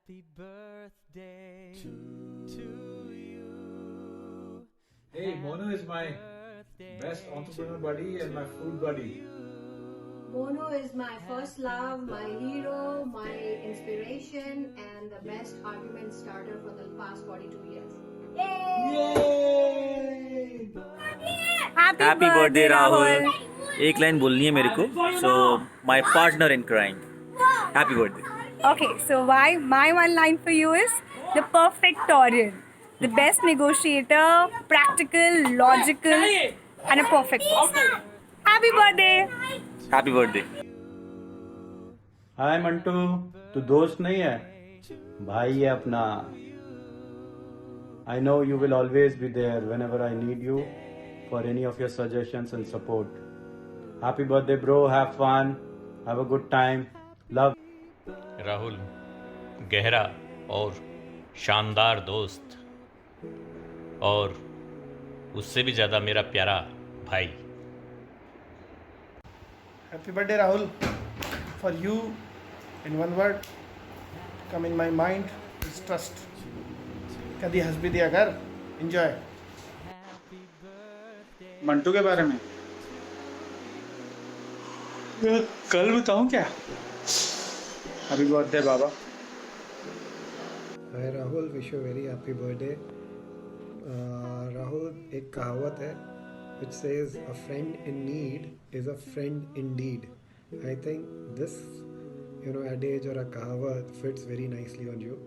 Happy birthday to you. Hey, Mono is my best entrepreneur buddy and my food buddy. Bono is my first love, my hero, my inspiration, and the best argument starter for the past 42 years. Yay! Happy birthday Rahul. एक line बोलनी है मेरे को, so my partner in crime, happy birthday. Okay, so my one line for you is the perfect Taurian, the best negotiator, practical, logical, and a perfect person. Happy birthday! Happy birthday. Hi Mantu, तू दोस्त नहीं है, भाई है अपना। I know you will always be there whenever I need you for any of your suggestions and support. Happy birthday bro, have fun, have a good time, love. Rahul गहरा और शानदार दोस्त, और उससे भी ज़्यादा मेरा प्यारा भाई। Happy birthday, Rahul. For you, in one word, come in my mind is trust. कभी हंस भी दिया कर, enjoy. मंटू के बारे में कल बताऊं क्या? Happy birthday Baba. Hi Rahul, wish you very happy birthday. Rahul, एक कहावत है which says a friend in need is a friend indeed. I think this adage or a kahavat fits very nicely on you.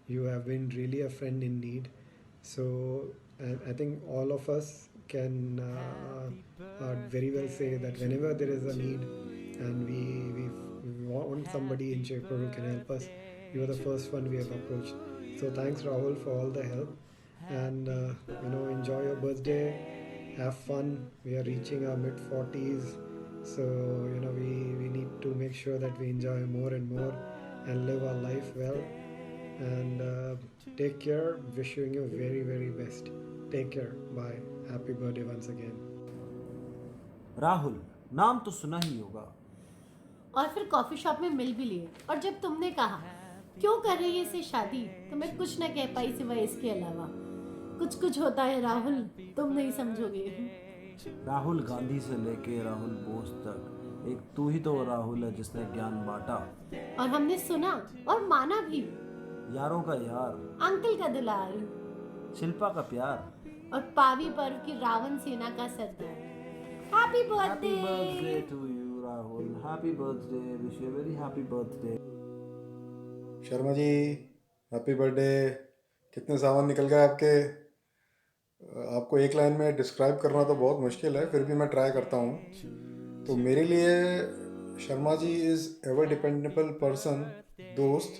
You have been really a friend in need. So I think all of us can very well say that whenever there is a need and we want somebody in Jaipur who can help us, you are the first one we have approached. So thanks Rahul for all the help, and enjoy your birthday. Have fun. We are reaching our mid-40s, so we need to make sure that we enjoy more and more and live our life well. And take care. Wishing you very, very best. Take care. Bye. Happy birthday once again. Rahul, नाम तो सुना ही होगा, और फिर coffee shop में मिल भी लिए, और जब तुमने कहा क्यों कर रही है इसे शादी, तो मैं कुछ न कह पाई सिवाय इसके अलावा कुछ होता है राहुल, तुम नहीं समझोगे। राहुल गांधी से लेके राहुल बोस तक एक तू ही तो राहुल है जिसने ज्ञान बांटा, और हमने सुना और माना भी। यारों का यार, अंकल का दुलार, शिल्पा का प्यार, और पावी पर्व की रावण सेना का सरदार। Happy birthday to you Rahul, happy birthday, wish you very happy birthday. Sharma ji, happy birthday. कितने सामान निकल गए आपके। आपको एक लाइन में डिस्क्राइब करना तो बहुत मुश्किल है, फिर भी मैं ट्राई करता हूँ। तो मेरे लिए Sharma ji is ever dependable person, दोस्त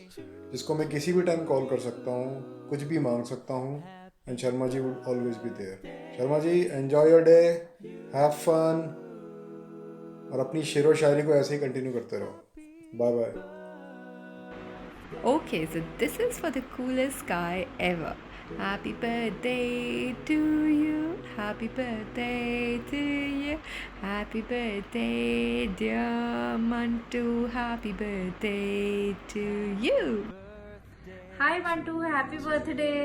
जिसको मैं किसी भी टाइम कॉल कर सकता हूँ, कुछ भी मांग सकता हूँ, and Sharma ji would always be there. Sharma ji, enjoy your day, have fun, और अपनी शेर व शायरी को ऐसे ही कंटिन्यू करते रहो। Bye bye. Okay, so this is for the coolest guy ever. Happy birthday to you. Happy birthday to you. Happy birthday, dear Mantu. Happy birthday to you. Hi Mantu, happy birthday.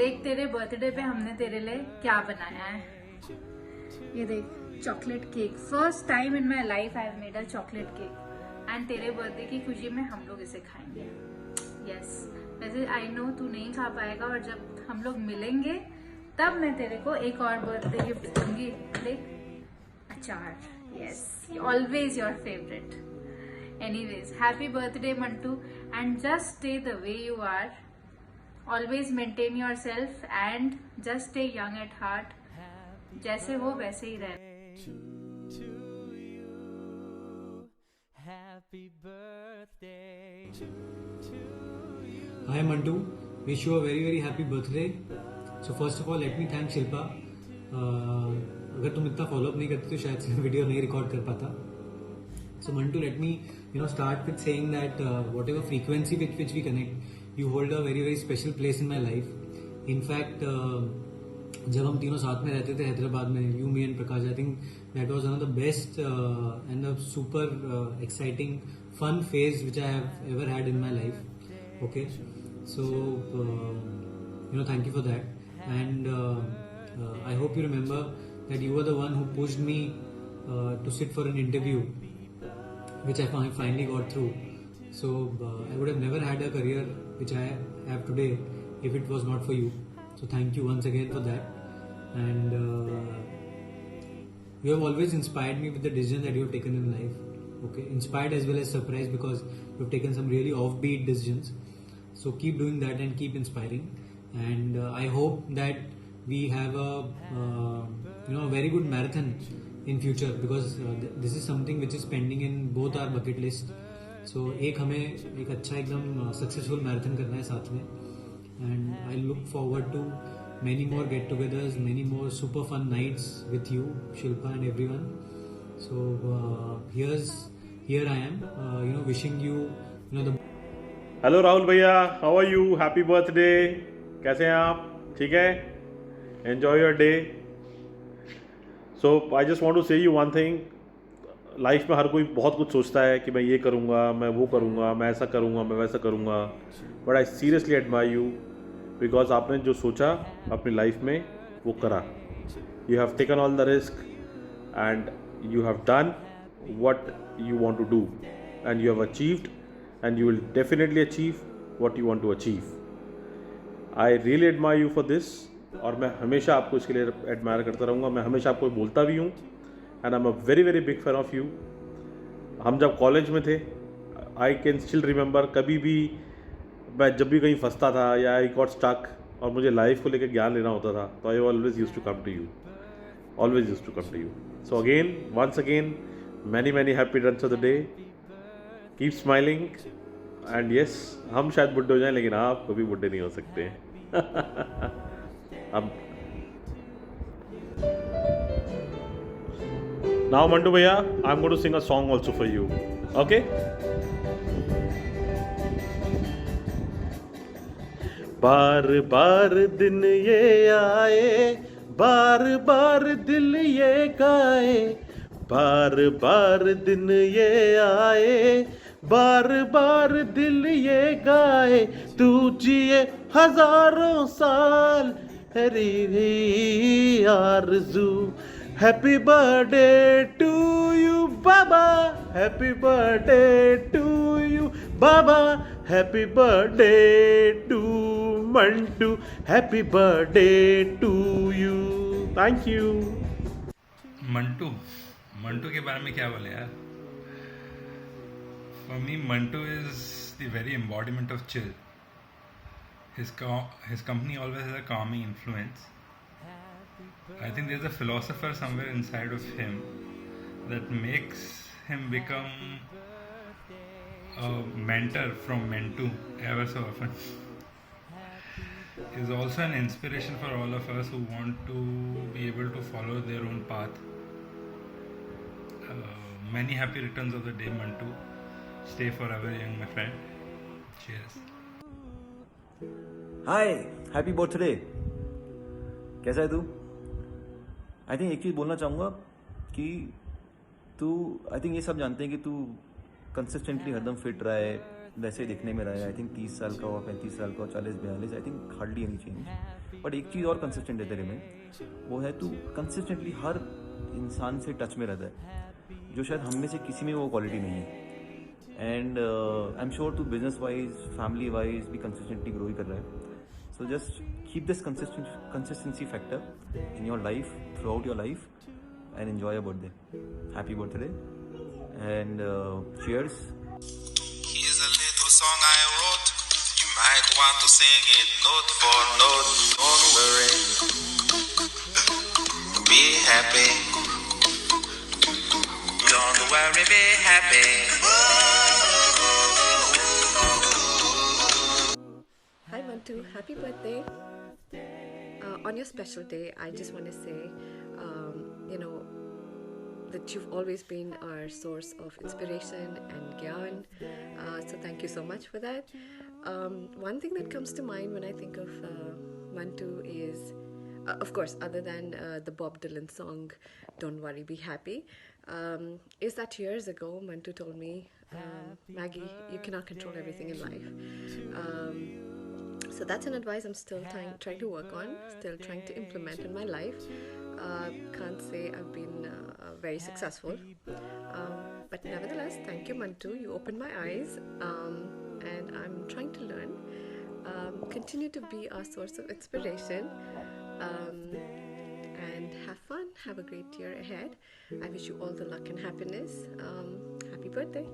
देख तेरे birthday पे हमने तेरे लिए क्या बनाया है। ये देख, chocolate cake. First time in my life I have made a chocolate cake, and तेरे बर्थडे की खुशी में हम लोग इसे खाएंगे। यस, वैसे आई नो तू नहीं खा पाएगा, और जब हम लोग मिलेंगे तब मैं तेरे को एक और बर्थडे गिफ्ट दूंगी। देख, अचार। Yes, always your favourite. Anyways, happy birthday Mantu, and just stay the way you are. Always maintain yourself and just stay young at heart. जैसे हो वैसे ही रहे। Happy birthday to you. Hi Mantu, wish you a very very happy birthday. So first of all let me thank Shilpa. अगर तुम इतना follow up नहीं करती तो शायद से वीडियो नहीं रिकॉर्ड कर पाता। So Mantu, let me start with saying that whatever frequency with which we connect, you hold a very very special place in my life. In fact, जब हम तीनों साथ में रहते थे हैदराबाद में, you me and Prakash, I think that was one of the best and a super exciting fun phase which I have ever had in my life. Okay, so thank you for that, and I hope you remember that you were the one who pushed me to sit for an interview, which I finally got through. So I would have never had a career which I have today if it was not for you. So thank you once again for that, and you have always inspired me with the decision that you have taken in life. Okay, inspired as well as surprised, because you have taken some really offbeat decisions. So keep doing that and keep inspiring, and I hope that we have a very good marathon in future, because this is something which is pending in both our bucket list. So हमें एक अच्छा एकदम successful marathon करना है साथ में, and I look forward to many more get-togethers, many more super fun nights with you, Shilpa, and everyone. So here I am, wishing you the. Hello Rahul भैया, how are you? Happy birthday. कैसे हैं आप? ठीक है? Enjoy your day. So I just want to say you one thing. Life में हर कोई बहुत कुछ सोचता है कि मैं ये करूँगा, मैं वो करूँगा, मैं ऐसा करूँगा, मैं वैसा करूँगा. But I seriously admire you, because आपने जो सोचा अपनी लाइफ में वो करा. You have taken all the risk and you have done what you want to do, and you have achieved, and you will definitely achieve what you want to achieve. I really admire you for this, और मैं हमेशा आपको इसके लिए admire करता रहूँगा. मैं हमेशा आपको बोलता भी हूँ, and I am a very very big fan of you. हम जब कॉलेज में थे, आई कैन स्टिल रिमेंबर, कभी भी मैं जब भी कहीं फंसता था या आई गॉट स्टक और मुझे लाइफ को लेकर ज्ञान लेना होता था, तो I always use to come to you, always use to come to you. So again, once again, many many happy returns of the day. Keep smiling, and yes, हम शायद बुड्ढे हो जाएं, लेकिन आप कभी बुड्ढे नहीं हो सकते हैं. अब now Mantu भैया, I'm going to sing a song also for you. Okay? बार बार दिन ये आए, बार बार दिल ये गाए, बार बार दिन ये आए, बार बार दिल ये गाए, तू जिए हजारों साल, हरी आरज़ू. हैप्पी बर्थडे टू यू बाबा, हैप्पी बर्थडे टू यू बाबा, happy birthday to Mantu, happy birthday to you. Thank you. Mantu के बारे में क्या बोले यार. For me Mantu is the very embodiment of chill. His company always has a calming influence. I think there's a philosopher somewhere inside of him that makes him become a mentor from Mentu ever so often. He's also an inspiration for all of us who want to be able to follow their own path. Many happy returns of the day, Mantu. Stay forever young, my friend. Cheers. Hi, happy birthday. कैसा है तू? I think एक चीज़ बोलना चाहूँगा कि तू, I think ये सब जानते हैं कि तू कंसिस्टेंटली हरदम फिट रहा है, वैसे दिखने में रहा है. आई थिंक 30 साल का हो, 35 साल का हो, 40-42, I think hardly any change. But एक चीज़ और कंसिस्टेंट है तेरे में, वो है तू कंसिस्टेंटली हर इंसान से टच में रहता है, जो शायद हम में से किसी में वो क्वालिटी नहीं है. एंड आई एम श्योर तू बिजनेस वाइज, फैमिली वाइज भी कंसिस्टेंटली ग्रो ही कर रहा है. So just keep this consistency factor in your life, through out your life, and enjoy your birthday. Happy birthday and cheers. Here's a little song I wrote. You might want to sing it note for note. Don't worry, be happy. Don't worry, be happy. Hi Mantu, happy birthday. On your special day, I just want to say, that you've always been our source of inspiration and gyan. So thank you so much for that. One thing that comes to mind when I think of Mantu is, of course, other than the Bob Dylan song "Don't Worry, Be Happy," is that years ago Mantu told me Maggie, you cannot control everything in life. So that's an advice I'm still trying to work on, still trying to implement in my life. Can't say I've been very successful, but nevertheless, thank you, Mantu. You opened my eyes, and I'm trying to learn. Continue to be our source of inspiration, and have fun. Have a great year ahead. I wish you all the luck and happiness. Happy birthday.